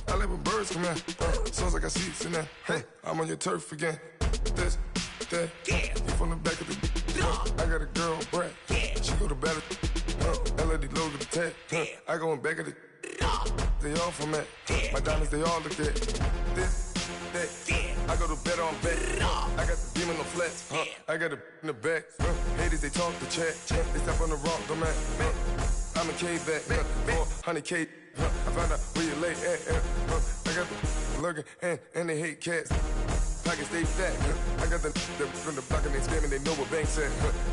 I like when birds come in. Sounds like I see seats in there. Hey, I'm on your turf again. This, that, yeah. You from the back of the. I got a girl, Brad. Yeah. She go to battle. LED logo the tag. I go in back of the. They all from that. My diamonds, they all look at. This, that. I go to bed on back. I got the demon on flats. I got it in the back. Haters, they talk the chat. They step on the rock, the man. I'm a cave back. 400K. I found out where you lay at. I got the lurking and they hate cats. Pockets stay fat. I got the from the block and they screaming, they know what banks at.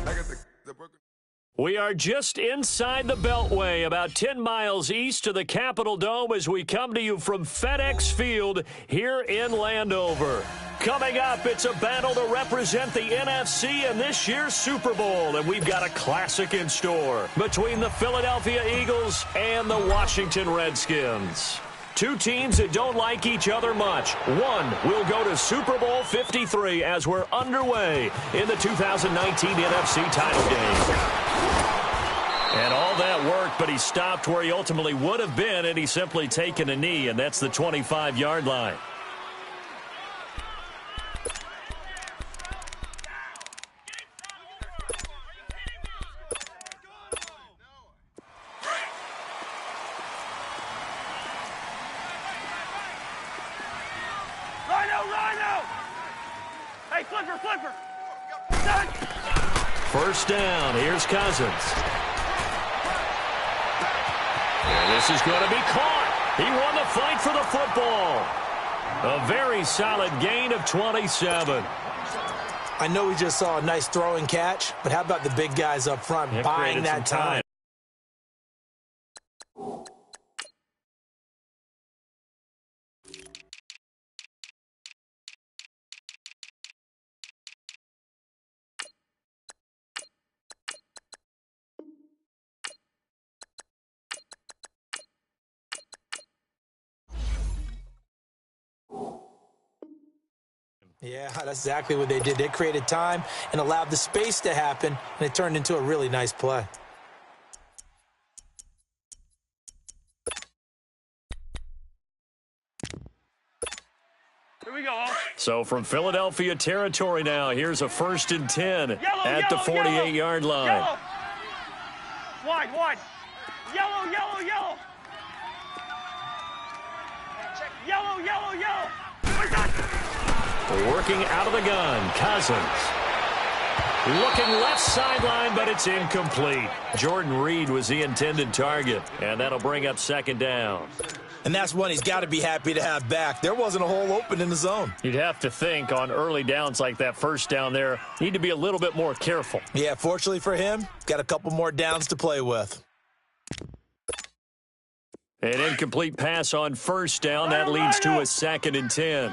I got the broken. We are just inside the Beltway, about 10 miles east of the Capitol Dome as we come to you from FedEx Field here in Landover. Coming up, it's a battle to represent the NFC in this year's Super Bowl, and we've got a classic in store between the Philadelphia Eagles and the Washington Redskins. Two teams that don't like each other much. One will go to Super Bowl 53 as we're underway in the 2019 NFC title game. And all that worked, but he stopped where he ultimately would have been, and he's simply taken a knee, and that's the 25-yard line. First down, here's Cousins. And this is going to be caught. He won the fight for the football. A very solid gain of 27. I know we just saw a nice throwing catch, but how about the big guys up front buying that time? Yeah, that's exactly what they did. They created time and allowed the space to happen, and it turned into a really nice play. Here we go. So from Philadelphia territory now, here's a 1st and 10 at the 48-yard line. Yellow. Wide. Yellow. Yellow. Working out of the gun, Cousins. Looking left sideline, but it's incomplete. Jordan Reed was the intended target, and that'll bring up 2nd down. And that's one he's got to be happy to have back. There wasn't a hole open in the zone. You'd have to think on early downs like that, 1st down there, need to be a little bit more careful. Yeah, fortunately for him, got a couple more downs to play with. An incomplete pass on 1st down. That leads to a 2nd and 10.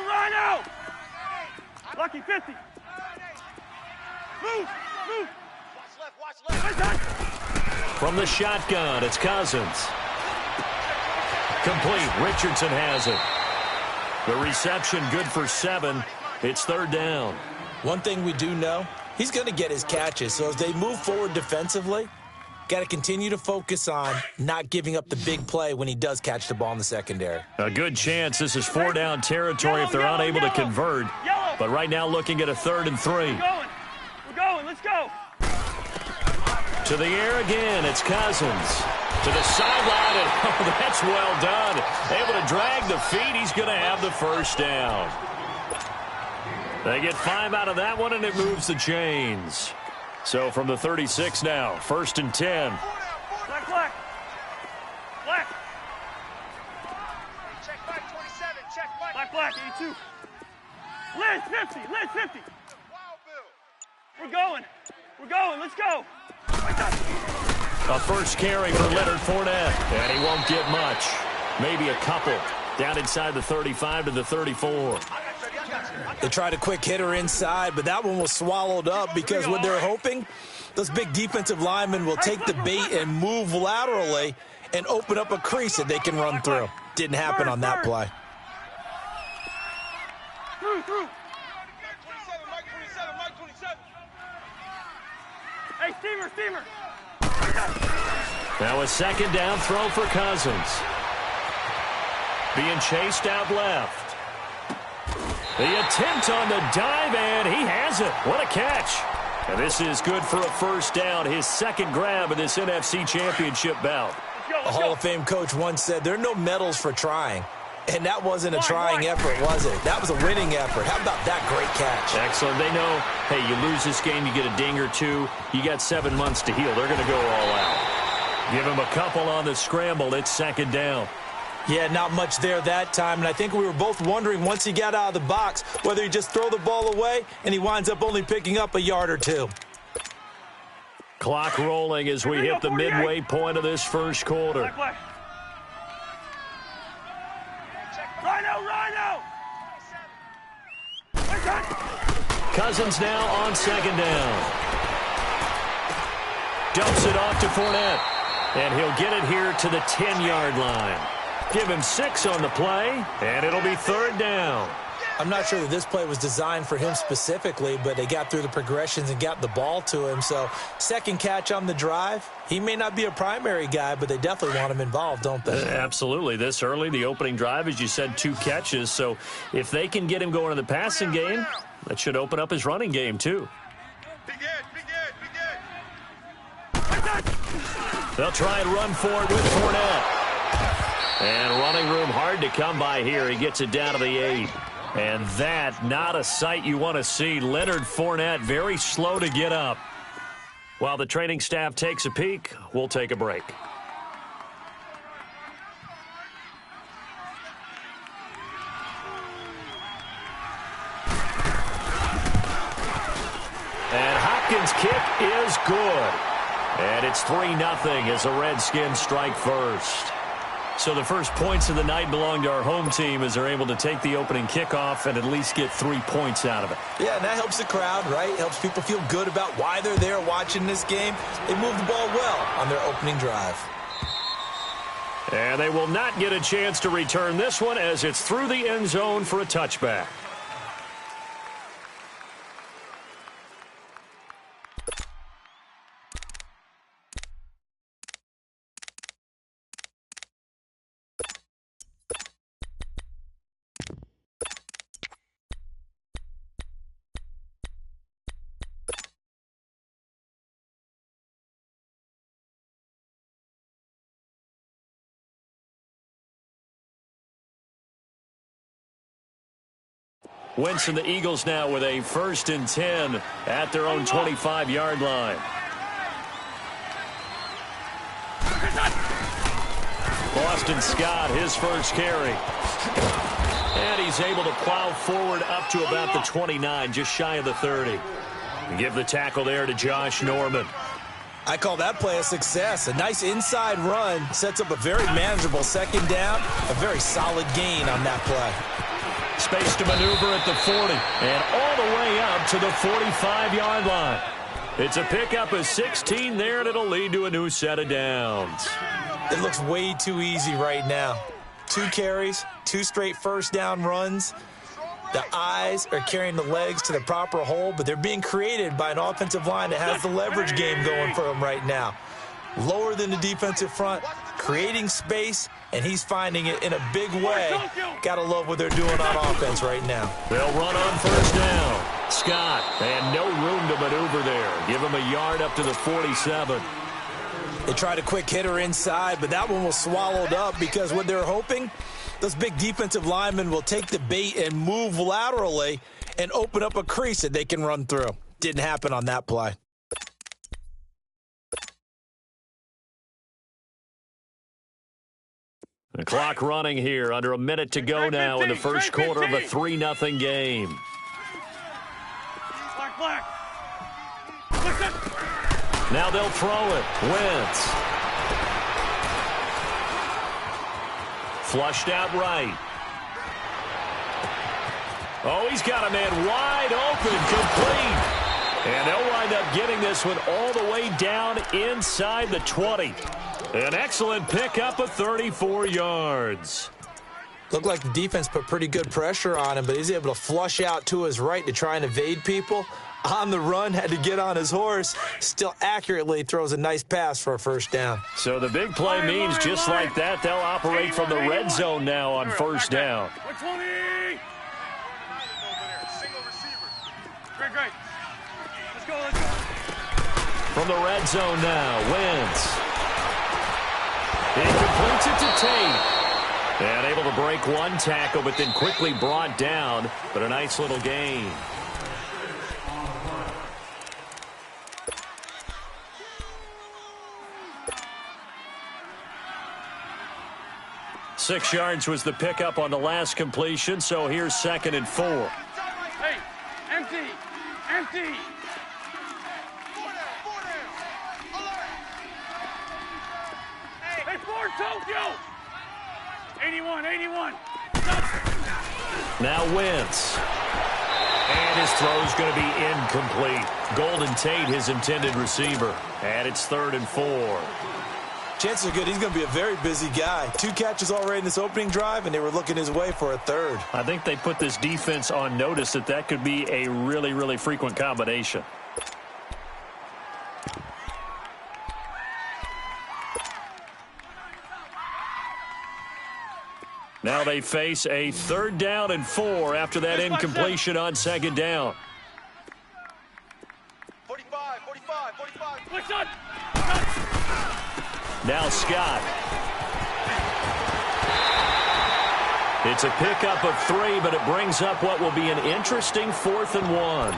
Rhino! Lucky 50. Move! Watch left. From the shotgun, it's Cousins. Complete. Richardson has it. The reception good for 7. It's 3rd down. One thing we do know, he's going to get his catches. So as they move forward defensively, got to continue to focus on not giving up the big play when he does catch the ball in the secondary. A good chance this is 4-down territory if they're unable to convert. But right now looking at a 3rd and 3. We're going. Let's go. To the air again, it's Cousins. To the sideline, and oh, that's well done. Able to drag the feet. He's going to have the 1st down. They get 5 out of that one, and it moves the chains. So from the 36 now, 1st and 10. Black. Check back 27, check back. Black, 82. Liz 50. Wild Bill. We're going, let's go. A first carry for Leonard Fournette, and he won't get much. Maybe a couple. Down inside the 35 to the 34. They tried a quick hitter inside, but that one was swallowed up because what they're hoping, those big defensive linemen will take the bait and move laterally and open up a crease that they can run through. Didn't happen on that play. Through. Hey, steamer, steamer. Now a second down throw for Cousins. Being chased out left. The attempt on the dive, and he has it. What a catch. And this is good for a first down, his second grab of this NFC Championship bout. A Hall of Fame coach once said, there are no medals for trying. And that wasn't a trying effort, was it? That was a winning effort. How about that great catch? Excellent. They know, hey, you lose this game, you get a ding or two. You got 7 months to heal. They're going to go all out. Give him a couple on the scramble. It's second down. Yeah, not much there that time. And I think we were both wondering once he got out of the box whether he just throw the ball away and he winds up only picking up a yard or two. Clock rolling as we hit the midway point of this first quarter. Rhino! Cousins now on second down. Dumps it off to Fournette. And he'll get it here to the 10-yard line. Give him 6 on the play, and it'll be third down. I'm not sure that this play was designed for him specifically, but they got through the progressions and got the ball to him. So second catch on the drive. He may not be a primary guy, but they definitely want him involved, don't they? Absolutely. This early, the opening drive, as you said, 2 catches. So if they can get him going in the passing game, that should open up his running game too. They'll try and run forward with Fournette. And running room hard to come by here. He gets it down to the 8. And that, not a sight you want to see. Leonard Fournette very slow to get up. While the training staff takes a peek, we'll take a break. And Hopkins' kick is good. And it's 3-0 as the Redskins strike first. So the first points of the night belong to our home team as they're able to take the opening kickoff and at least get 3 points out of it. Yeah, and that helps the crowd, right? Helps people feel good about why they're there watching this game. They move the ball well on their opening drive. And they will not get a chance to return this one as it's through the end zone for a touchback. Wentz and the Eagles now with a 1st and 10 at their own 25-yard line. Boston Scott, his first carry. And he's able to plow forward up to about the 29, just shy of the 30. Give the tackle there to Josh Norman. I call that play a success. A nice inside run sets up a very manageable second down. A very solid gain on that play. Space to maneuver at the 40 and all the way up to the 45-yard line. It's a pickup of 16 there, and it'll lead to a new set of downs. It looks way too easy right now. 2 carries, 2 straight first down runs. The eyes are carrying the legs to the proper hole, but they're being created by an offensive line that has the leverage game going for them right now. Lower than the defensive front, creating space, and he's finding it in a big way. Gotta love what they're doing on offense right now. They'll run on first down. Scott, and no room to maneuver there. Give him a yard up to the 47. They tried a quick hitter inside, but that one was swallowed up because what they're hoping, those big defensive linemen will take the bait and move laterally and open up a crease that they can run through. Didn't happen on that play. The clock running here, under a minute to go now in the first quarter of a 3-0 game. Black. Now they'll throw it. Wentz. Flushed out right. Oh, he's got a man wide open, complete. And they'll wind up getting this one all the way down inside the 20. An excellent pickup of 34 yards. Looked like the defense put pretty good pressure on him, but he's able to flush out to his right to try and evade people. On the run, had to get on his horse, still accurately throws a nice pass for a first down. So the big play means just like that, they'll operate from the red zone now on first down. 120! Single receiver. Great, great. Let's go, let's go. From the red zone now, Wentz. He completes it to Tate. And able to break one tackle, but then quickly brought down. But a nice little gain. Six yards was the pickup on the last completion, so here's 2nd and 4. Hey, empty, empty. 4 down. Alert. Hey, Ford, Tokyo. 81. Now Wentz. And his throw's going to be incomplete. Golden Tate, his intended receiver. And it's 3rd and 4. Chances are good he's going to be a very busy guy. 2 catches already in this opening drive, and they were looking his way for a 3rd. I think they put this defense on notice that could be a really, really frequent combination. Now they face a 3rd down and 4 after that incompletion on 2nd down. 45. Push on. Now Scott. It's a pickup of 3, but it brings up what will be an interesting 4th and 1.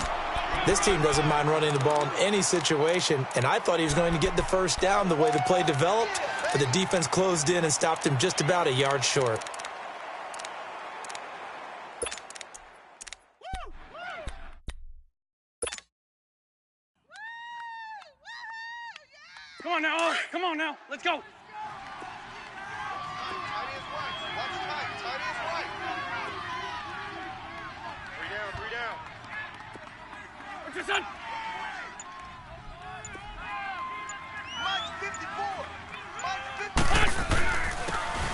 This team doesn't mind running the ball in any situation, and I thought he was going to get the first down the way the play developed, but the defense closed in and stopped him just about a yard short. Come on now, let's go. Tight is right. Watch tight. Tight is right. 3 down. What's your son? Mike's 54.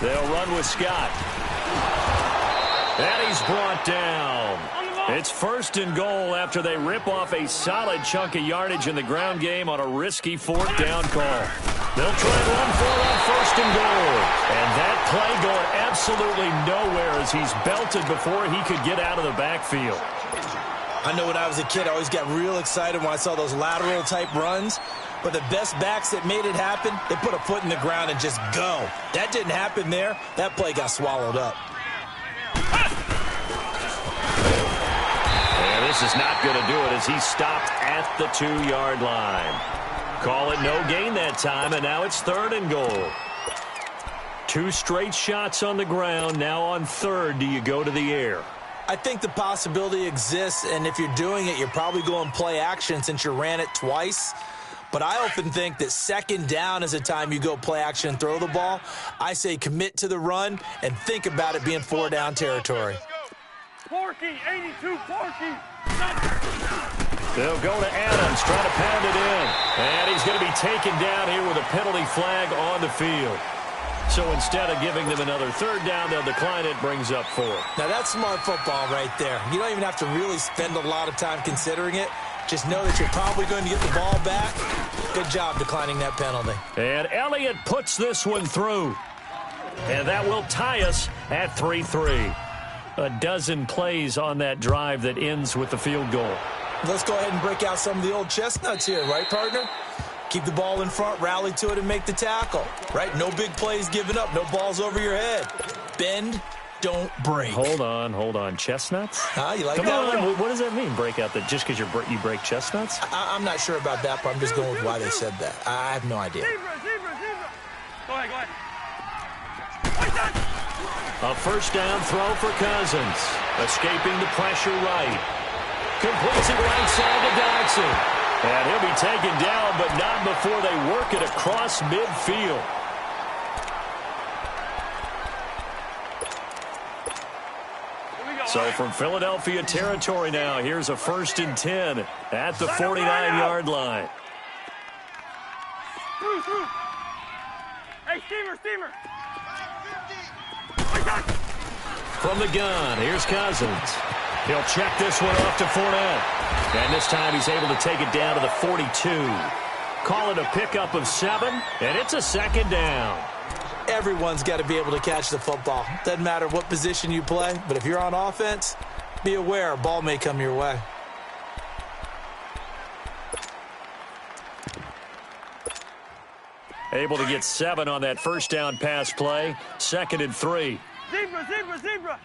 They'll run with Scott. And he's brought down. It's 1st and goal after they rip off a solid chunk of yardage in the ground game on a risky 4th down call. They'll try and run for it on 1st and goal. And that play going absolutely nowhere as he's belted before he could get out of the backfield. I know when I was a kid, I always got real excited when I saw those lateral type runs. But the best backs that made it happen, they put a foot in the ground and just go. That didn't happen there. That play got swallowed up. And this is not going to do it as he stopped at the 2-yard line. Call it no gain that time, and now it's 3rd and goal. 2 straight shots on the ground. Now on 3rd, do you go to the air? I think the possibility exists, and if you're doing it, you're probably going play action since you ran it twice. But I often think that 2nd down is the time you go play action and throw the ball. I say commit to the run and think about it being 4-down territory. Porky, 82, Porky. They'll go to Adams, try to pound it in. And he's going to be taken down here with a penalty flag on the field. So instead of giving them another 3rd down, they'll decline it, brings up 4. Now that's smart football right there. You don't even have to really spend a lot of time considering it. Just know that you're probably going to get the ball back. Good job declining that penalty. And Elliott puts this one through. And that will tie us at 3-3. A dozen plays on that drive that ends with the field goal. Let's go ahead and break out some of the old chestnuts here, right, partner? Keep the ball in front, rally to it, and make the tackle, right? No big plays given up, no balls over your head. Bend, don't break. Hold on. Chestnuts? You like Come that on, one? what does that mean, break out? That just because you break chestnuts? I'm not sure about that, but I'm just going with why they said that. I have no idea. Zebra. Go ahead. A 1st down throw for Cousins. Escaping the pressure right. Completes it right side to Dodson. And he'll be taken down, but not before they work it across midfield. So from Philadelphia territory now, here's a 1st and 10 at the 49-yard line. Hey, steamer. From the gun, here's Cousins. He'll check this one off to Fournette. And this time he's able to take it down to the 42. Call it a pickup of 7, and it's a second down. Everyone's got to be able to catch the football. Doesn't matter what position you play, but if you're on offense, be aware a ball may come your way. Able to get 7 on that first down pass play. 2nd and 3. Zebra, zebra, zebra.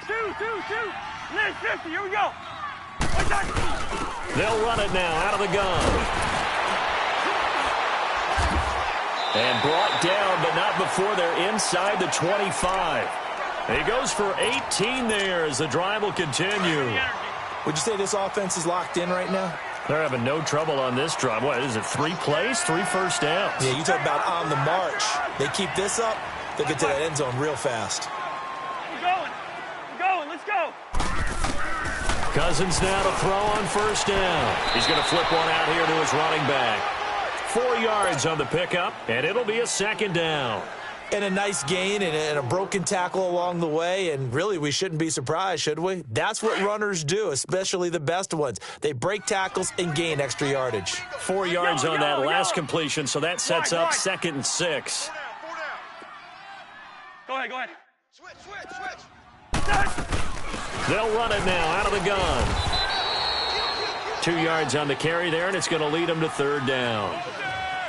2. Liz, 50, here we go. They'll run it now out of the gun. And brought down, but not before they're inside the 25. He goes for 18 there as the drive will continue. Would you say this offense is locked in right now? They're having no trouble on this drive. What is it, 3 plays, 3 first downs? Yeah, you talk about on the march. They keep this up, they'll get to that end zone real fast. We're going, let's go. Cousins now to throw on first down. He's going to flip one out here to his running back. 4 yards on the pickup, and it'll be a second down. And a nice gain and a broken tackle along the way, and really we shouldn't be surprised, should we? That's what runners do, especially the best ones. They break tackles and gain extra yardage. 4 yards on that last completion, so that sets up 2nd and 6. 4 down. Go ahead. Switch. They'll run it now out of the gun. 2 yards on the carry there, and it's going to lead them to 3rd down.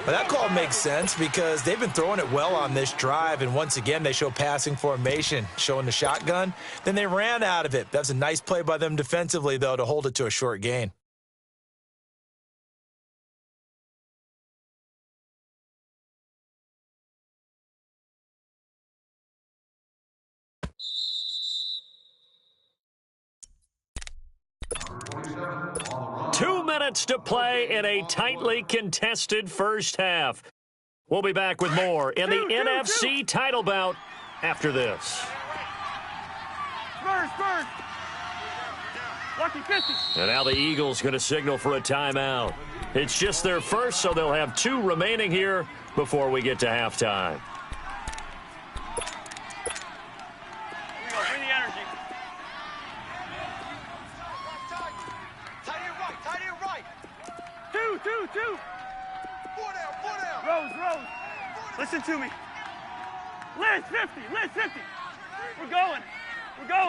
Well, that call makes sense because they've been throwing it well on this drive, and once again they show passing formation, showing the shotgun. Then they ran out of it. That's a nice play by them defensively, though, to hold it to a short gain. To play in a tightly contested first half. We'll be back with more in the NFC title bout after this. Spurs. Lucky 50. And now the Eagles going to signal for a timeout. It's just their first, so they'll have 2 remaining here before we get to halftime. Bring the energy. Two. 4 down. Rose. Listen to me. Liz, 50. We're going.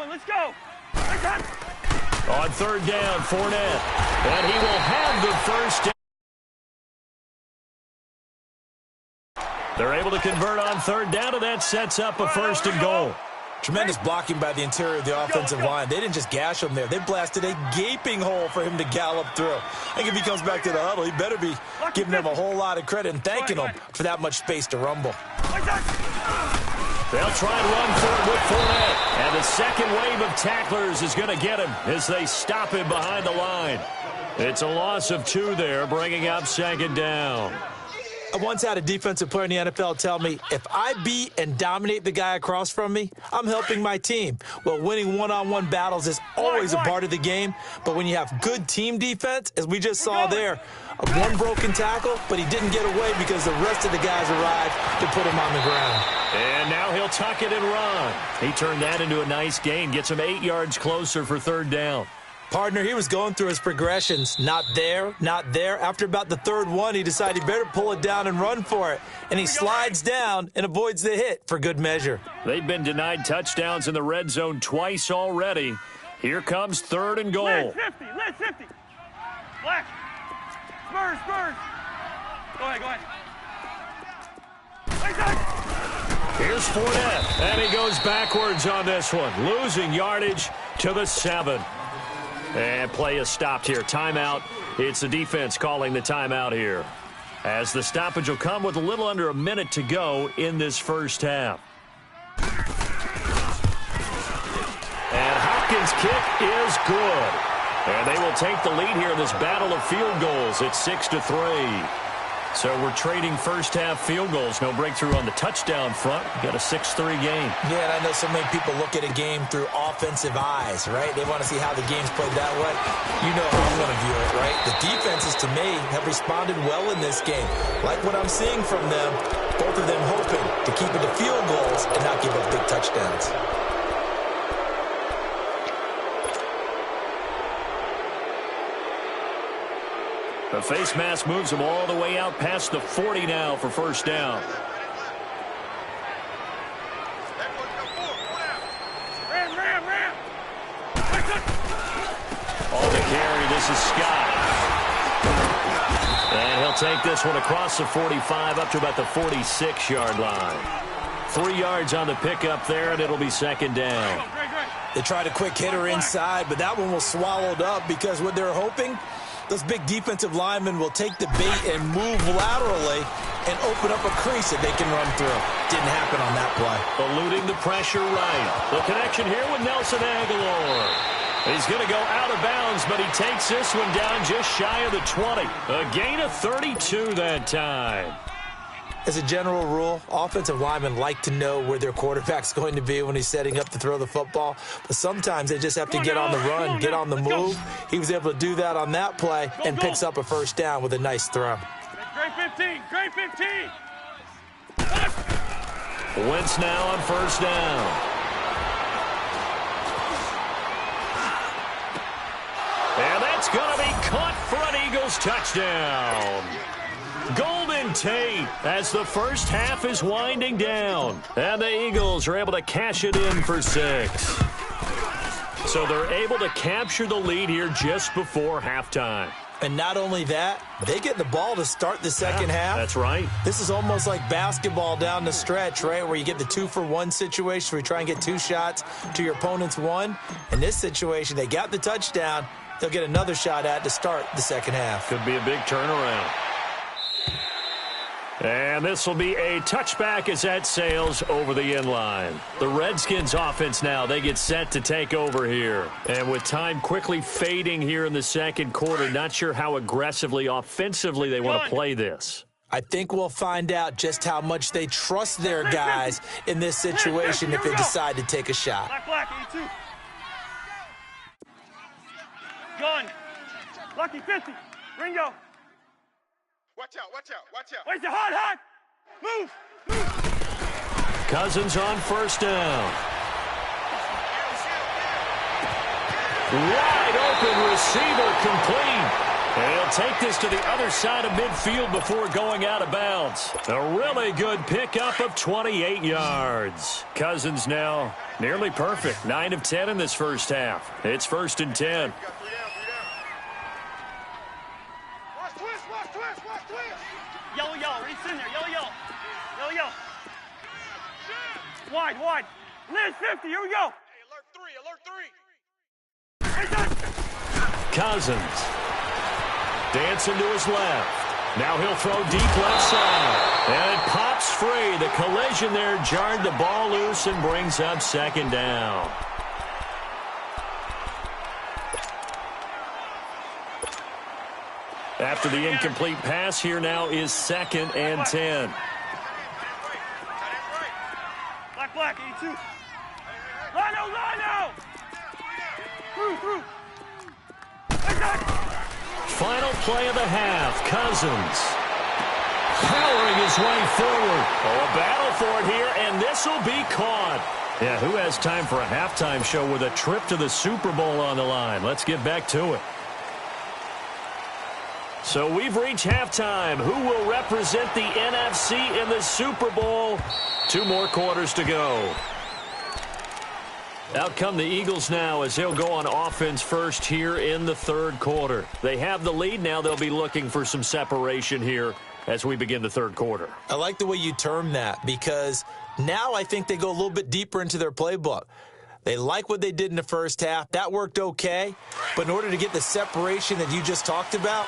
Let's go. On 3rd down, Fournette. And he will have the first down. They're able to convert on 3rd down, and that sets up a 1st and goal. Tremendous blocking by the interior of the offensive line. They didn't just gash him there. They blasted a gaping hole for him to gallop through. I think if he comes back to the huddle, he better be giving them a whole lot of credit and thanking them for that much space to rumble. They'll try and run for it with Fournette. And the second wave of tacklers is going to get him as they stop him behind the line. It's a loss of 2 there, bringing up 2nd down. I once had a defensive player in the NFL tell me, if I beat and dominate the guy across from me, I'm helping my team. Well, winning one-on-one battles is always a part of the game, but when you have good team defense, as we just saw there, one broken tackle, but he didn't get away because the rest of the guys arrived to put him on the ground. And now he'll tuck it and run. He turned that into a nice gain, gets him 8 yards closer for 3rd down. Partner, he was going through his progressions. Not there. After about the 3rd one, he decided he better pull it down and run for it. And he slides down and avoids the hit for good measure. They've been denied touchdowns in the red zone twice already. Here comes 3rd and goal. Liz 50. Black. Spurs. Go ahead. Here's Fournette, and he goes backwards on this one, losing yardage to the 7. And play is stopped here. Timeout. It's the defense calling the timeout here, as the stoppage will come with a little under a minute to go in this first half. And Hopkins' kick is good. And they will take the lead here in this battle of field goals. It's 6-3. So we're trading first-half field goals. No breakthrough on the touchdown front. We've got a 6-3 game. Yeah, and I know so many people look at a game through offensive eyes, right? They want to see how the game's played that way. You know how I'm going to view it, right? The defenses, to me, have responded well in this game. Like what I'm seeing from them, both of them hoping to keep it to field goals and not give up big touchdowns. The face mask moves him all the way out past the 40 now for first down. Ram. On the carry, this is Scott. And he'll take this one across the 45 up to about the 46-yard line. 3 yards on the pickup there, and it'll be second down. They tried a quick hitter inside, but that one was swallowed up because what they're hoping, those big defensive linemen will take the bait and move laterally and open up a crease that they can run through. Didn't happen on that play. Eluding the pressure right. The connection here with Nelson Aguilar. He's going to go out of bounds, but he takes this one down just shy of the 20. A gain of 32 that time. As a general rule, offensive linemen like to know where their quarterback's going to be when he's setting up to throw the football. But sometimes they just have to get on the run, get on the move. He was able to do that on that play and picks up a first down with a nice throw. Great 15. Wentz now on first down. And that's going to be caught for an Eagles touchdown. Golden Tate as the first half is winding down. And the Eagles are able to cash it in for 6. So they're able to capture the lead here just before halftime. And not only that, they get the ball to start the second half. That's right. This is almost like basketball down the stretch, right, where you get the 2-for-1 situation where you try and get 2 shots to your opponent's 1. In this situation, they got the touchdown. They'll get another shot at to start the second half. Could be a big turnaround. And this will be a touchback as that sails over the end line. The Redskins offense now, they get set to take over here. And with time quickly fading here in the second quarter, not sure how aggressively, offensively they want to play this. I think we'll find out just how much they trust their guys in this situation if they decide to take a shot. Black, 82. Gun. Lucky 50. Ringo. Watch out. Wait, the hot. Move. Cousins on first down. Wide open receiver complete. And he'll take this to the other side of midfield before going out of bounds. A really good pickup of 28 yards. Cousins now nearly perfect. 9 of 10 in this first half. It's 1st and 10. Yellow. Reach in there. Yellow. Wide. Liz 50. Here we go. Hey, alert 3. Cousins dancing to his left. Now he'll throw deep left side. And it pops free. The collision there jarred the ball loose and brings up second down. After the incomplete pass, here now is 2nd and 10. Black, 82. Lino. Through. Final play of the half. Cousins powering his way forward. Oh, a battle for it here, and this will be caught. Yeah, who has time for a halftime show with a trip to the Super Bowl on the line? Let's get back to it. So we've reached halftime. Who will represent the NFC in the Super Bowl? 2 more quarters to go. Out come the Eagles now as they'll go on offense first here in the third quarter. They have the lead now. They'll be looking for some separation here as we begin the third quarter. I like the way you term that because now I think they go a little bit deeper into their playbook. They like what they did in the first half. That worked okay. But in order to get the separation that you just talked about,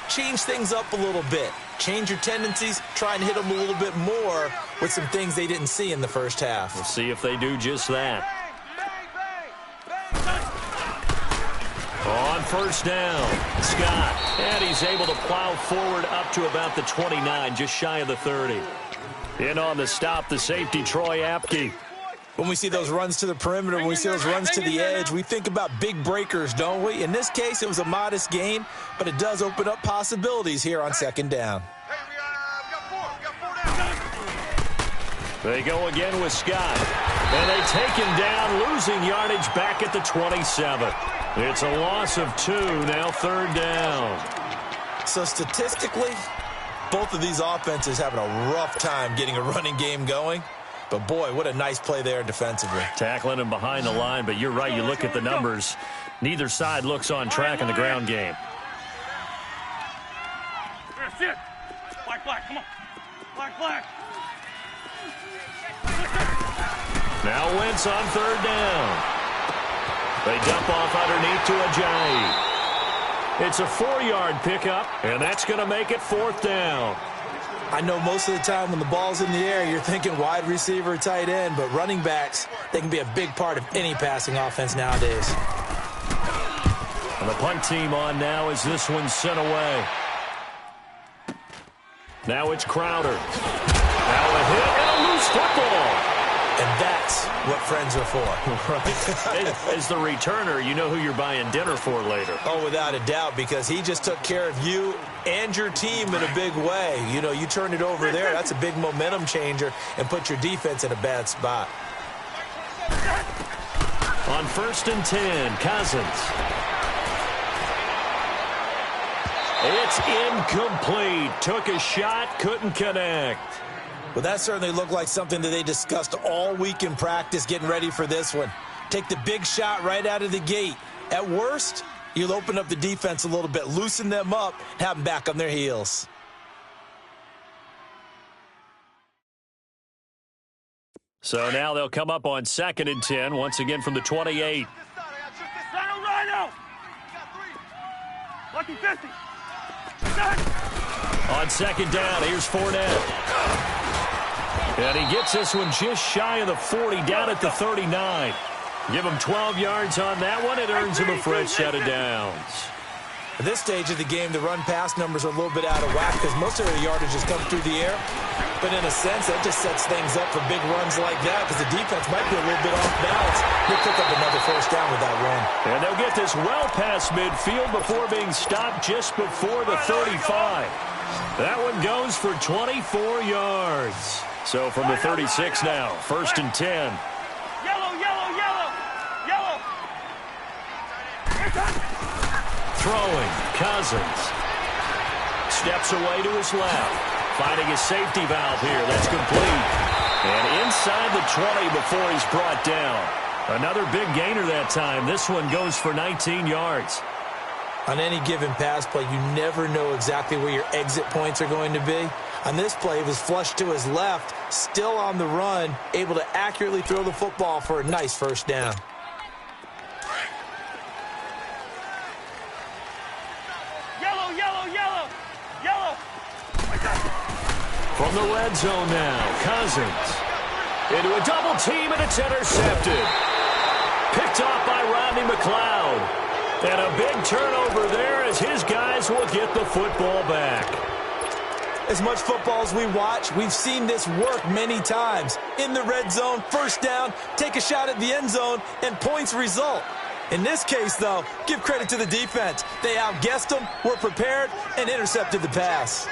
change things up a little bit. Change your tendencies. Try and hit them a little bit more with some things they didn't see in the first half. We'll see if they do just that. On first down, Scott. And he's able to plow forward up to about the 29, just shy of the 30. In on the stop, the safety, Troy Apke. When we see those runs to the perimeter, when we see those runs to the edge, we think about big breakers, don't we? In this case, it was a modest gain, but it does open up possibilities here on second down. Hey, we got four down. They go again with Scott. And they take him down, losing yardage back at the 27. It's a loss of 2, now third down. So statistically, both of these offenses having a rough time getting a running game going. But, boy, what a nice play there defensively. Tackling him behind the line, but you're right, you look at the numbers. Neither side looks on track in the ground game. Sit. Black, come on. Black. Now Wentz on third down. They dump off underneath to Ajayi. It's a 4-yard pickup, and that's going to make it fourth down. I know most of the time when the ball's in the air, you're thinking wide receiver, tight end, but running backs, they can be a big part of any passing offense nowadays. And the punt team on now as this one's sent away. Now it's Crowder. Now a hit and a loose football. And that's what friends are for. Right. As the returner, you know who you're buying dinner for later. Oh, without a doubt, because he just took care of you and your team in a big way. You know, you turn it over there, that's a big momentum changer, and put your defense in a bad spot. On 1st and 10, Cousins. It's incomplete. Took a shot, couldn't connect. Well, that certainly looked like something that they discussed all week in practice getting ready for this one. Take the big shot right out of the gate. At worst, you'll open up the defense a little bit, loosen them up, have them back on their heels. So now they'll come up on 2nd and 10, once again from the 28. Rhino! Lucky 50. On 2nd down, here's Fournette. And he gets this one just shy of the 40, down at the 39. Give him 12 yards on that one. It earns him a fresh set of downs. At this stage of the game, the run-pass numbers are a little bit out of whack because most of their yardage has come through the air. But in a sense, that just sets things up for big runs like that because the defense might be a little bit off balance. They'll pick up another first down with that run. And they'll get this well past midfield before being stopped just before the 35. That one goes for 24 yards. So from the 36 now, 1st and 10. Yellow. Throwing, Cousins. Steps away to his left. Finding a safety valve here. That's complete. And inside the 20 before he's brought down. Another big gainer that time. This one goes for 19 yards. On any given pass play, you never know exactly where your exit points are going to be. On this play, it was flushed to his left, still on the run, able to accurately throw the football for a nice first down. Yellow. From the red zone now, Cousins. Into a double team, and it's intercepted. Picked off by Rodney McLeod. And a big turnover there as his guys will get the football back. As much football as we watch, we've seen this work many times. In the red zone, first down, take a shot at the end zone, and points result. In this case, though, give credit to the defense. They outguessed them, were prepared, and intercepted the pass.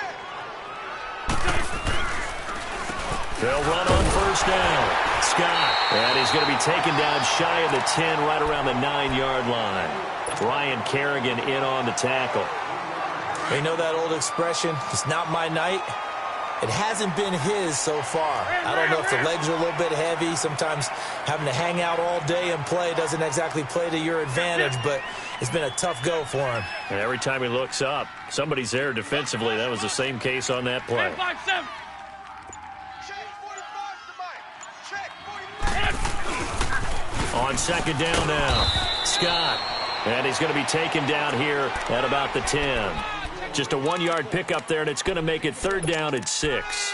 They'll run on first down. Scott. And he's going to be taken down shy of the 10, right around the 9-yard line. Ryan Kerrigan in on the tackle. You know that old expression, it's not my night? It hasn't been his so far. I don't know if the legs are a little bit heavy. Sometimes having to hang out all day and play doesn't exactly play to your advantage, but it's been a tough go for him. And every time he looks up, somebody's there defensively. That was the same case on that play. 5-7. On 2nd down now, Scott. And he's going to be taken down here at about the 10. Just a 1-yard pickup there, and it's going to make it 3rd down at 6.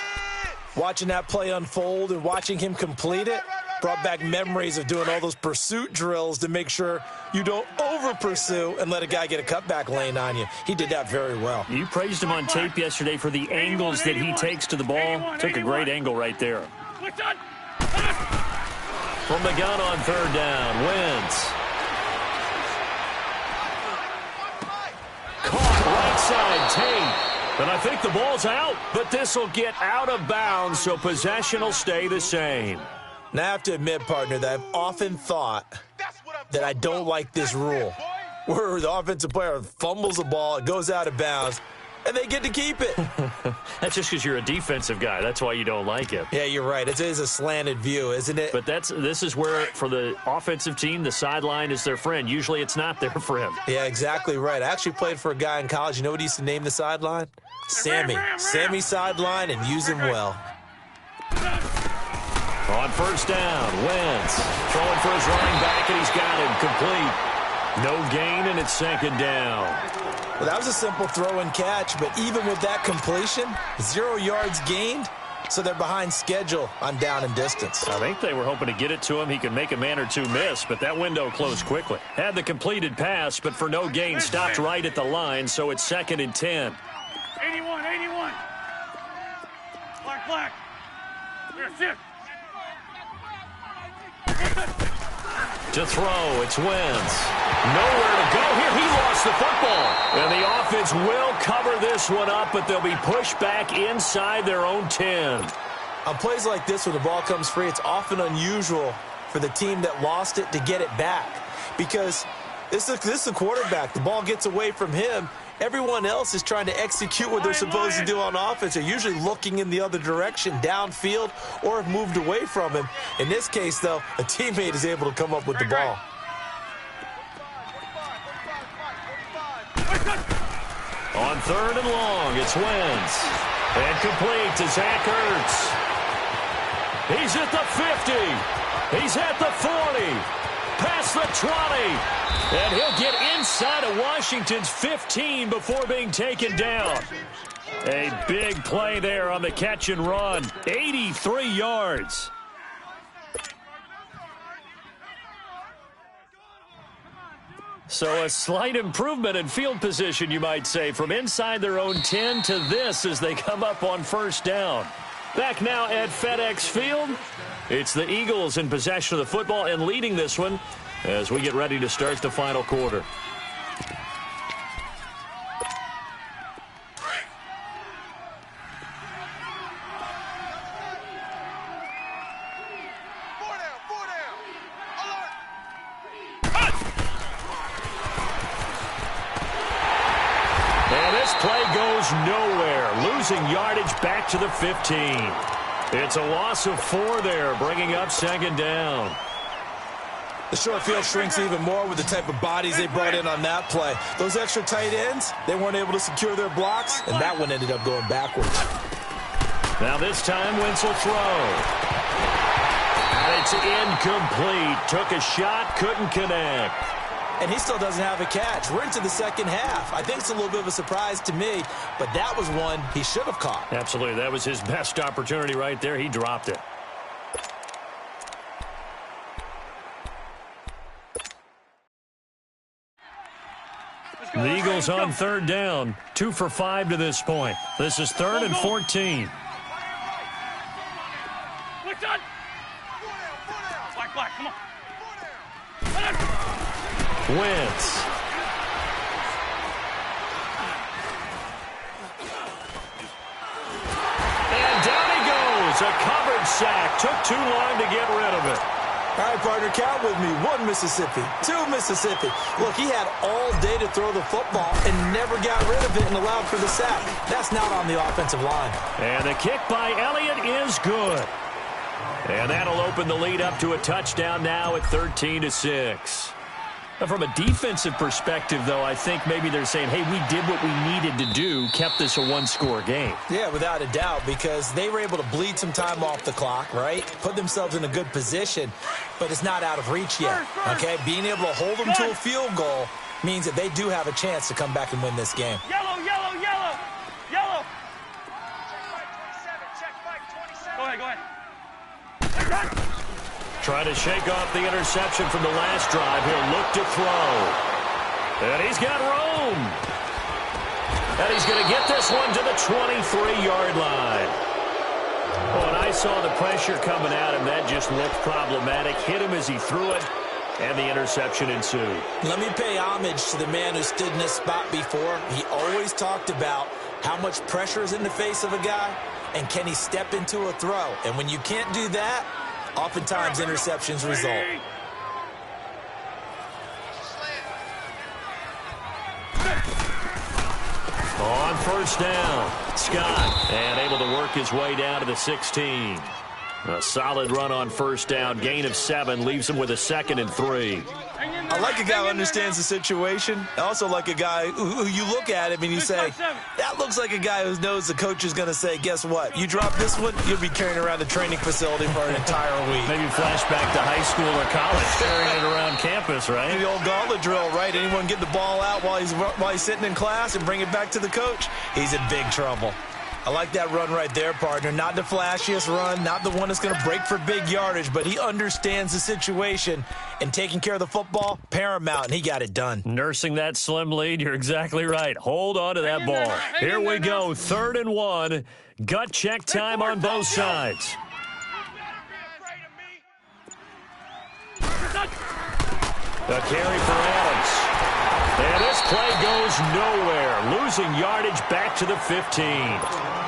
Watching that play unfold and watching him complete it, Brought back memories of doing all those pursuit drills to make sure you don't over-pursue and let a guy get a cutback lane on you. He did that very well. You praised him on tape yesterday for the angles that he takes to the ball. Took a great angle right there. From the gun on third down, Wentz. Caught right side tape. And I think the ball's out, but this will get out of bounds, so possession will stay the same. Now, I have to admit, partner, that I've often thought that I don't like this rule, where the offensive player fumbles the ball, it goes out of bounds, and they get to keep it. That's just because you're a defensive guy. That's why you don't like it. Yeah, you're right. It is a slanted view, isn't it? But this is where, for the offensive team, the sideline is their friend. Usually it's not their friend. Yeah, exactly right. I actually played for a guy in college. You know what he used to name the sideline? Sammy. Sammy sideline, and use him well. On first down, Wentz throwing for his running back, and he's got him complete. No gain, and it's second down. Well, that was a simple throw and catch, but even with that completion, 0 yards gained, so they're behind schedule on down and distance. I think they were hoping to get it to him. He could make a man or two miss, but that window closed quickly. Had the completed pass, but for no gain, stopped right at the line, so it's 2nd and 10. 81, 81. Black. Here, sit. To throw, it's Wentz. Nowhere to go here. He lost the football. And the offense will cover this one up, but they'll be pushed back inside their own 10. On plays like this where the ball comes free, it's often unusual for the team that lost it to get it back. Because this is the quarterback. The ball gets away from him. Everyone else is trying to execute what they're supposed to do on offense. They're usually looking in the other direction, downfield, or have moved away from him. In this case, though, a teammate is able to come up with the ball. On third and long, it's Wentz. And complete to Zach Ertz. He's at the 50. He's at the 40. Past the 20. And he'll get inside of Washington's 15 before being taken down. A big play there on the catch and run. 83 yards. So a slight improvement in field position, you might say, from inside their own 10 to this as they come up on first down. Back now at FedEx Field, it's the Eagles in possession of the football and leading this one as we get ready to start the final quarter. Nowhere, losing yardage back to the 15. It's a loss of 4 there, bringing up second down. The short field shrinks even more with the type of bodies they brought in on that play. Those extra tight ends, they weren't able to secure their blocks, and that one ended up going backwards. Now this time, Wentz will throw. And it's incomplete. Took a shot, couldn't connect. And he still doesn't have a catch. We're into the second half. I think it's a little bit of a surprise to me, but that was one he should have caught. Absolutely. That was his best opportunity right there. He dropped it. The Eagles on third down. 2 for 5 to this point. This is 3rd and 14. Black, come on. Wentz. And down he goes. A covered sack. Took too long to get rid of it. All right, partner, count with me. 1 Mississippi, 2 Mississippi. Look, he had all day to throw the football and never got rid of it and allowed for the sack. That's not on the offensive line. And the kick by Elliott is good. And that'll open the lead up to a touchdown now at 13-6. From a defensive perspective, though, I think maybe they're saying, hey, we did what we needed to do, kept this a 1-score game. Yeah, without a doubt, because they were able to bleed some time off the clock, right? Put themselves in a good position, but it's not out of reach yet, okay? Being able to hold them to a field goal means that they do have a chance to come back and win this game. Yellow, yellow, yellow, yellow. Go ahead, go ahead. Trying to shake off the interception from the last drive. He'll look to throw. And he's got room. And he's going to get this one to the 23-yard line. Oh, and I saw the pressure coming at him. That just looked problematic. Hit him as he threw it, and the interception ensued. Let me pay homage to the man who stood in this spot before. He always talked about how much pressure is in the face of a guy, and can he step into a throw. And when you can't do that, oftentimes interceptions result. On first down, Scott, and able to work his way down to the 16. A solid run on first down, gain of 7, leaves him with a 2nd and 3. I like a guy who understands the situation. I also like a guy who you look at him and you say, that looks like a guy who knows the coach is going to say, guess what? You drop this one, you'll be carrying around the training facility for an entire week. Maybe flashback to high school or college, carrying it around campus, right? The old gauntlet drill, right? Anyone get the ball out while he's sitting in class and bring it back to the coach? He's in big trouble. I like that run right there, partner. Not the flashiest run, not the one that's going to break for big yardage, but he understands the situation, and taking care of the football, paramount, and he got it done. Nursing that slim lead, you're exactly right. Hold on to that ball. Here we go, 3rd and 1. Gut check time on both sides. A carry for Adams. And this play goes nowhere. Losing yardage back to the 15.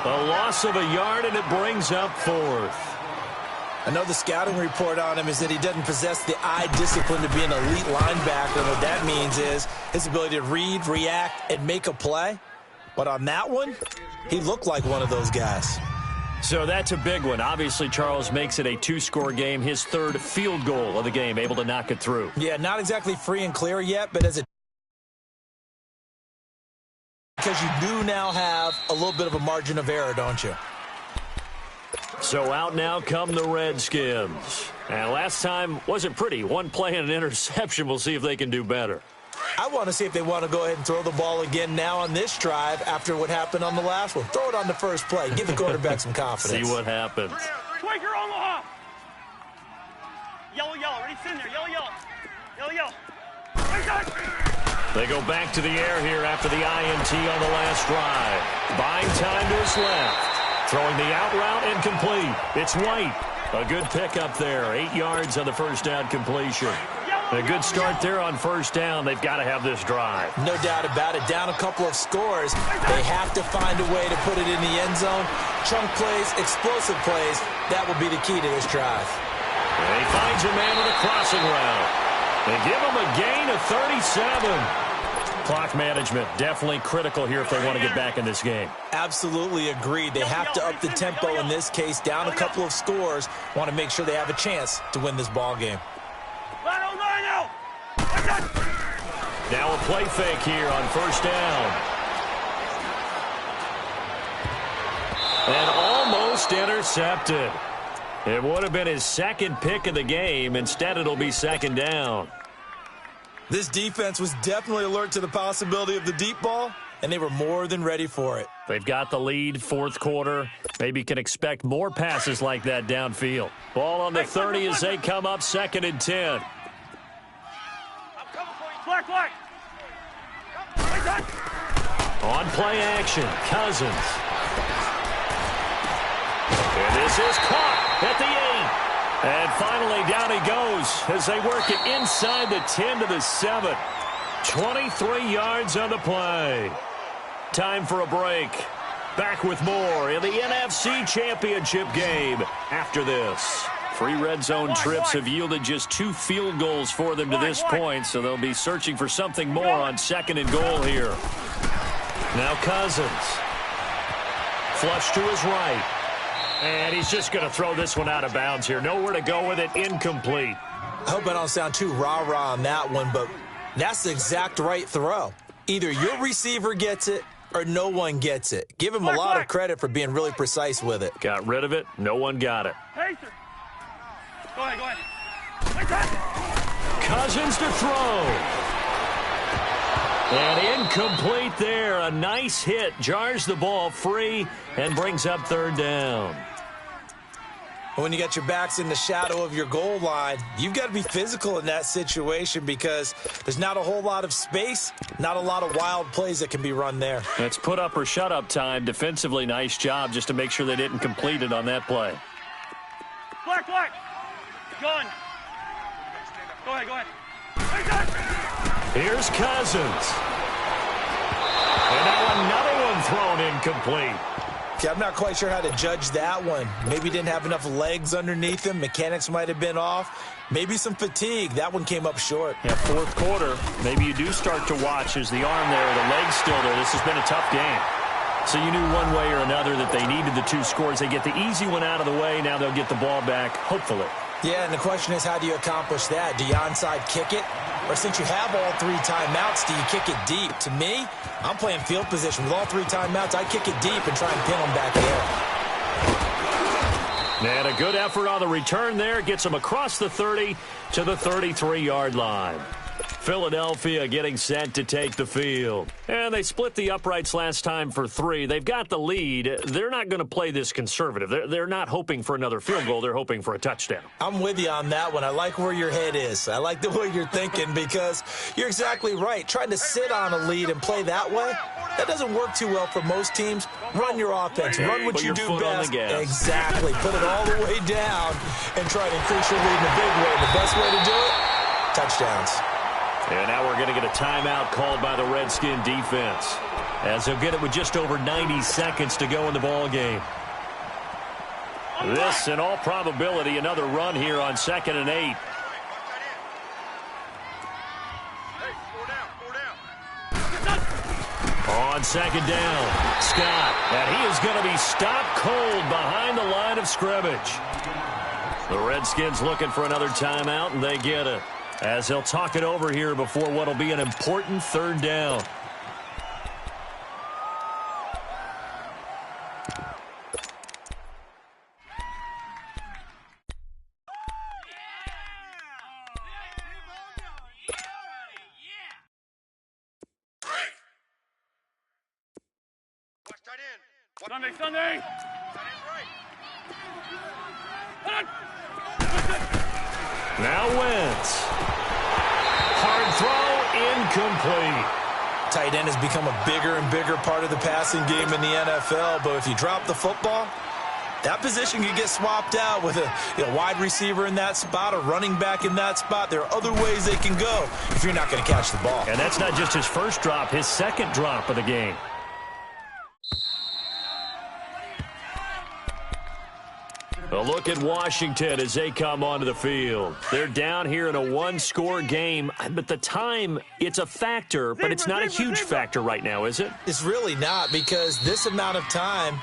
A loss of a yard, and it brings up 4th. I know the scouting report on him is that he doesn't possess the eye discipline to be an elite linebacker. And what that means is his ability to read, react, and make a play. But on that one, he looked like one of those guys. So that's a big one. Obviously, Charles makes it a 2-score game. His 3rd field goal of the game, able to knock it through. Yeah, not exactly free and clear yet, but as a because you do now have a little bit of a margin of error, don't you? So out now come the Redskins. And last time wasn't pretty. One play and an interception. We'll see if they can do better. I want to see if they want to go ahead and throw the ball again now on this drive after what happened on the last one. Throw it on the first play. Give the quarterback some confidence. See what happens. Quaker Omaha. Yellow, yellow. Ready, sit in there. Yellow, yellow. Yellow, yellow. They go back to the air here after the INT on the last drive. Buying time to his left. Throwing the out route incomplete. It's White. A good pickup there. 8 yards on the first down completion. A good start there on first down. They've got to have this drive. No doubt about it. Down a couple of scores. They have to find a way to put it in the end zone. Chunk plays, explosive plays. That will be the key to this drive. And he finds a man with a crossing route. They give him a gain of 37. Clock management definitely critical here if they want to get back in this game. Absolutely agreed. They have to up the tempo in this case. Down a couple of scores. Want to make sure they have a chance to win this ball game. Now a play fake here on first down. And almost intercepted. It would have been his 2nd pick of the game. Instead, it'll be 2nd down. This defense was definitely alert to the possibility of the deep ball, and they were more than ready for it. They've got the lead, 4th quarter. Maybe can expect more passes like that downfield. Ball on the 30 as they come up 2nd and 10. Black. On play action, Cousins. And this is caught at the 8. And finally, down he goes as they work it inside the 10 to the 7. 23 yards on the play. Time for a break. Back with more in the NFC Championship game after this. 3 red zone trips have yielded just 2 field goals for them to this point, so they'll be searching for something more on 2nd and goal here. Now Cousins. Flush to his right. And he's just going to throw this one out of bounds here. Nowhere to go with it. Incomplete. I hope I don't sound too rah-rah on that one, but that's the exact right throw. Either your receiver gets it or no one gets it. Give him a lot of credit for being really precise with it. Got rid of it. No one got it. Pacer. Go ahead. Cousins to throw. And incomplete there. A nice hit. Jars the ball free and brings up 3rd down. When you got your backs in the shadow of your goal line, you've got to be physical in that situation because there's not a whole lot of space, not a lot of wild plays that can be run there. It's put up or shut up time. Defensively, nice job just to make sure they didn't complete it on that play. Black. Going. Go ahead. Here's Cousins. And now another one thrown incomplete. See, I'm not quite sure how to judge that one. Maybe didn't have enough legs underneath him. Mechanics might have been off. Maybe some fatigue. That one came up short. Yeah, fourth quarter, maybe you do start to watch as the arm there, the leg's still there. This has been a tough game. So you knew one way or another that they needed the 2 scores. They get the easy one out of the way. Now they'll get the ball back, hopefully. Yeah, and the question is, how do you accomplish that? Do you onside kick it? Or since you have all 3 timeouts, do you kick it deep? To me, I'm playing field position. With all 3 timeouts, I kick it deep and try and pin them back there. And a good effort on the return there. Gets them across the 30 to the 33-yard line. Philadelphia getting set to take the field. And they split the uprights last time for 3. They've got the lead. They're not going to play this conservative. They're not hoping for another field goal. They're hoping for a touchdown. I'm with you on that one. I like where your head is. I like the way you're thinking because you're exactly right. Trying to sit on a lead and play that way, that doesn't work too well for most teams. Run your offense. Run what you do best. Exactly. Put it all the way down and try to increase your lead in a big way. The best way to do it, touchdowns. And now we're going to get a timeout called by the Redskin defense, as they'll get it with just over 90 seconds to go in the ball game. This, in all probability, another run here on 2nd and 8. On 2nd down, Scott, and he is going to be stopped cold behind the line of scrimmage. The Redskins looking for another timeout, and they get it, as they'll talk it over here before what will be an important 3rd down. Sunday. Now Wentz. Hard throw, incomplete. Tight end has become a bigger and bigger part of the passing game in the NFL, but if you drop the football, that position can get swapped out with a wide receiver in that spot, a running back in that spot. There are other ways they can go if you're not going to catch the ball. And that's not just his first drop, his 2nd drop of the game. A look at Washington as they come onto the field. They're down here in a 1-score game, but the time, it's a factor, but it's not a huge factor right now, is it? It's really not, because this amount of time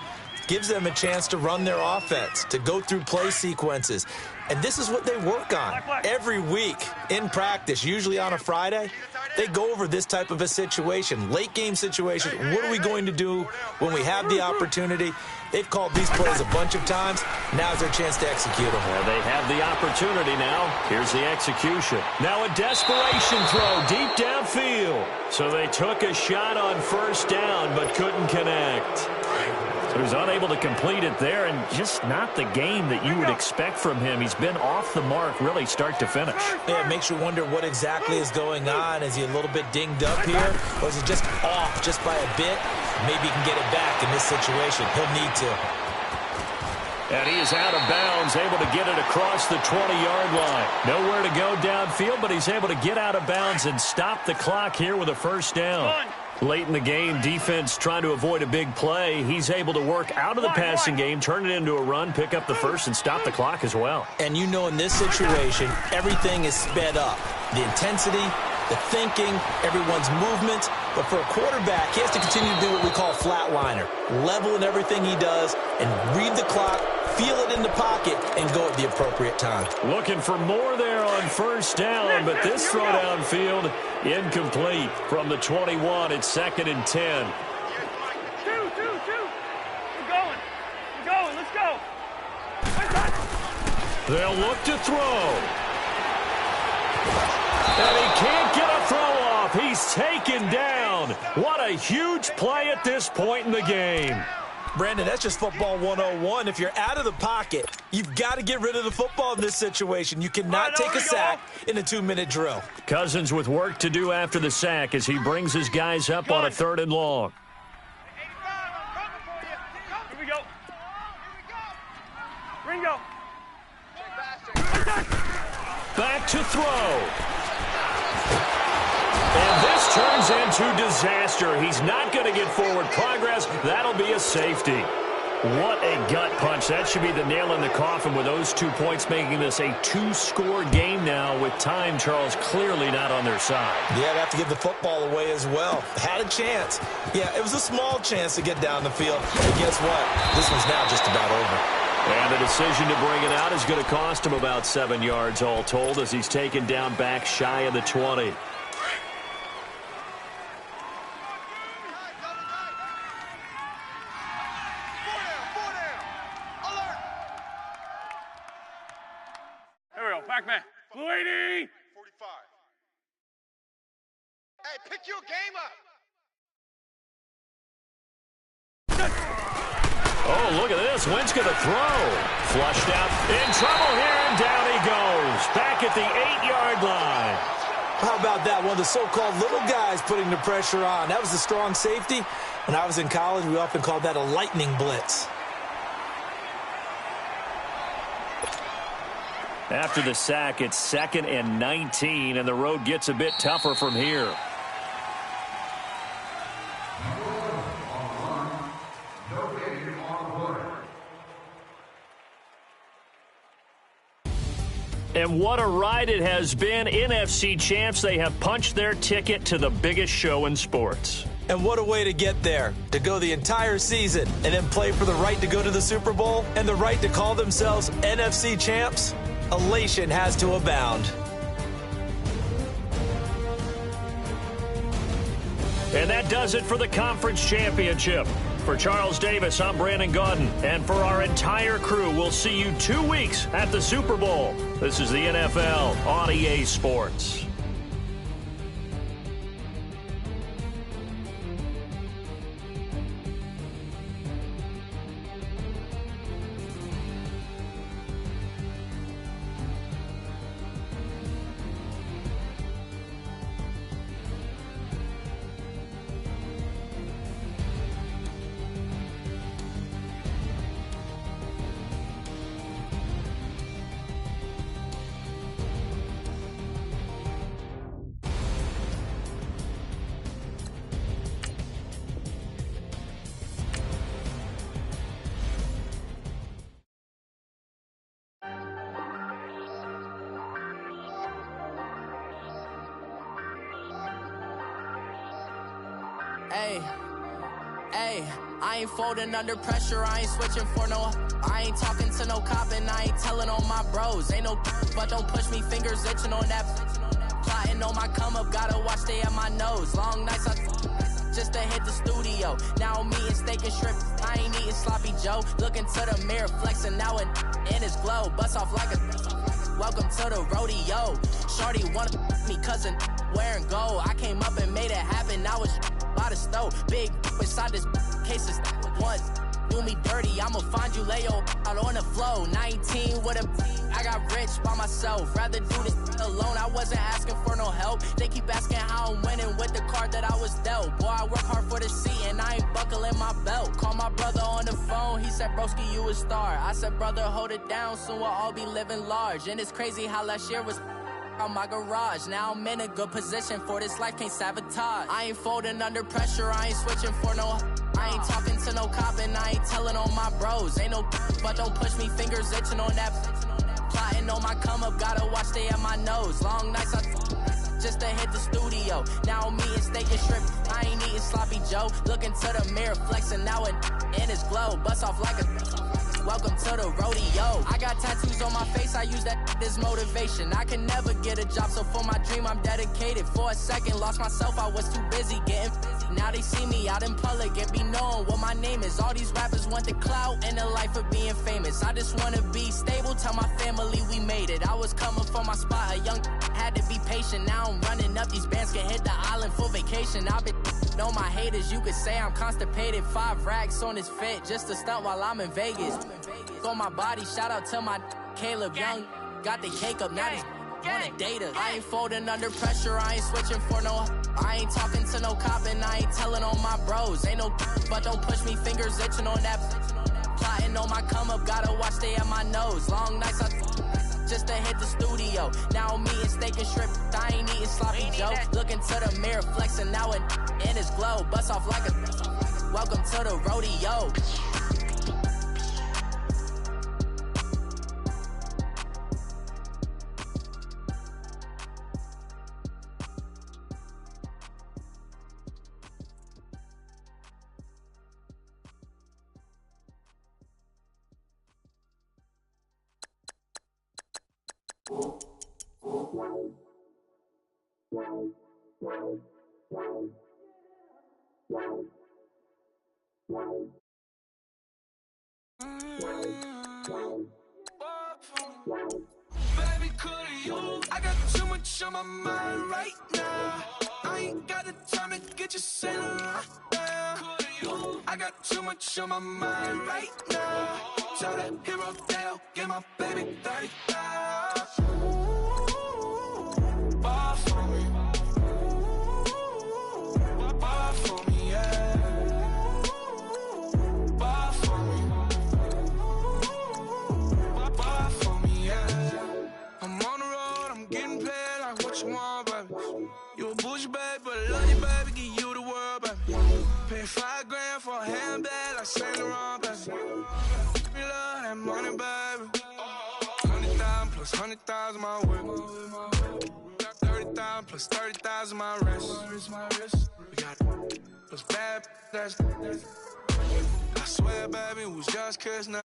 gives them a chance to run their offense, to go through play sequences. And this is what they work on every week in practice, usually on a Friday. They go over this type of a situation, late game situation. What are we going to do when we have the opportunity? They've called these plays a bunch of times. Now's their chance to execute them. Well, they have the opportunity now. Here's the execution. Now a desperation throw deep downfield. So they took a shot on 1st down but couldn't connect. So he's unable to complete it there, and just not the game that you would expect from him. He's been off the mark really start to finish. Yeah, it makes you wonder what exactly is going on. Is he a little bit dinged up here, or is it just off just by a bit? Maybe he can get it back in this situation. He'll need to. And he is out of bounds, able to get it across the 20-yard line. Nowhere to go downfield, but he's able to get out of bounds and stop the clock here with a 1st down. Late in the game, defense trying to avoid a big play. He's able to work out of the passing game, turn it into a run, pick up the 1st, and stop the clock as well. And you know in this situation, everything is sped up. The intensity, the thinking, everyone's movement. But for a quarterback, he has to continue to do what we call flatliner. Level in everything he does and read the clock, feel it in the pocket, and go at the appropriate time. Looking for more there on 1st down, but this throw downfield incomplete from the 21. It's 2nd and 10. Two. We're going. Let's go. They'll look to throw. And he can't get a throw off. He's taken down. What a huge play at this point in the game. Brandon, that's just football 101. If you're out of the pocket, you've got to get rid of the football in this situation. You cannot take a sack in a 2-minute drill. Cousins with work to do after the sack as he brings his guys up on a 3rd and long. Here we go. Ringo. Back to throw. And this turns into disaster. He's not going to get forward progress. That'll be a safety. What a gut punch. That should be the nail in the coffin with those 2 points, making this a 2-score game now with time, Charles, clearly not on their side. Yeah, they have to give the football away as well. Had a chance. Yeah, it was a small chance to get down the field. But guess what? This one's now just about over. And the decision to bring it out is going to cost him about 7 yards all told as he's taken down back shy of the 20. Back man. Blue 80. 45. Hey, pick your game up. Oh, look at this. Wentz going to throw. Flushed out. In trouble here, and down he goes. Back at the 8-yard line. How about that? One of the so-called little guys putting the pressure on. That was a strong safety. When I was in college, we often called that a lightning blitz. After the sack, it's 2nd and 19, and the road gets a bit tougher from here. And what a ride it has been. NFC champs, they have punched their ticket to the biggest show in sports. And what a way to get there, to go the entire season and then play for the right to go to the Super Bowl and the right to call themselves NFC champs. Elation has to abound. And that does it for the conference championship. For Charles Davis, I'm Brandon Gaudin. And for our entire crew, we'll see you 2 weeks at the Super Bowl. This is the NFL on EA Sports. Hey, I ain't folding under pressure, I ain't switching for no. I ain't talking to no cop and I ain't telling on my bros. Ain't no but don't push me, fingers itching on that. Plotting on my come up, gotta watch stay at my nose. Long nights just to hit the studio. Now I'm eating steak and shrimp, I ain't eating sloppy Joe. Looking to the mirror, flexing now and in his glow. Bust off like a welcome to the rodeo. Shorty wanna me cousin wearing gold. I came up and made it happen, now it's by the stove. Big inside this cases once do me dirty, I'ma find you lay out on the floor. 19 with a I got rich by myself, rather do this alone. I wasn't asking for no help, they keep asking how I'm winning with the card that I was dealt. Boy, I work hard for the seat and I ain't buckling my belt. Call my brother on the phone, he said broski you a star. I said brother hold it down, soon we'll all be living large. And it's crazy how last year was on my garage. Now I'm in a good position for this life, can't sabotage. I ain't folding under pressure, I ain't switching for no. I ain't talking to no cop and I ain't telling on my bros. Ain't no but don't push me, fingers itching on that. Plotting on my come up, gotta watch stay at my nose. Long nights just to hit the studio. Now I'm eating steak and shrimp, I ain't eating sloppy Joe. Looking to the mirror, flexing now and in his glow. Bust off like a welcome to the rodeo. I got tattoos on my face, I use that as motivation. I can never get a job, so for my dream I'm dedicated. For a second, lost myself, I was too busy getting busy. Now they see me out in public and be knowing what my name is. All these rappers want the clout and the life of being famous. I just wanna be stable, tell my family we made it. I was coming for my spot, a young had to be patient. Now I'm running up, these bands can hit the island for vacation. I've been Know my haters, you could say I'm constipated. 5 racks on his fit, just to stunt while I'm in Vegas. On my body, shout out to my Caleb Young. Got the cake up, now these wanna date us. I ain't folding under pressure, I ain't switching for no. I ain't talking to no cop and I ain't telling on my bros. Ain't no but don't push me, fingers itching on that. Plotting on my come up, gotta watch stay at my nose. Long nights I just to hit the studio. Now I'm eating steak and shrimp, I ain't eating sloppy joe. Looking to the mirror, flexing now and in his glow. Bust off like a welcome to the rodeo. Baby, could you? I got too much on my mind right now. I ain't got the time to get you sailing right now. Could you? I got too much on my mind right now. Tell that hero Dale, get my baby 30,000. Bar for me. Bar for me, yeah. Bar for me. Bar for me, yeah. I'm on the road, I'm getting paid like what you want, baby. You a bougie, baby, but I love you, baby, give you the world, baby. Pay $5 grand for a handbag like Saint Laurent, baby. We love that money, baby. 100,000 plus 100,000 my whip. 30,000 plus 30,000 my wrist. We got plus bad, that's. I swear, baby, it was just kiss now.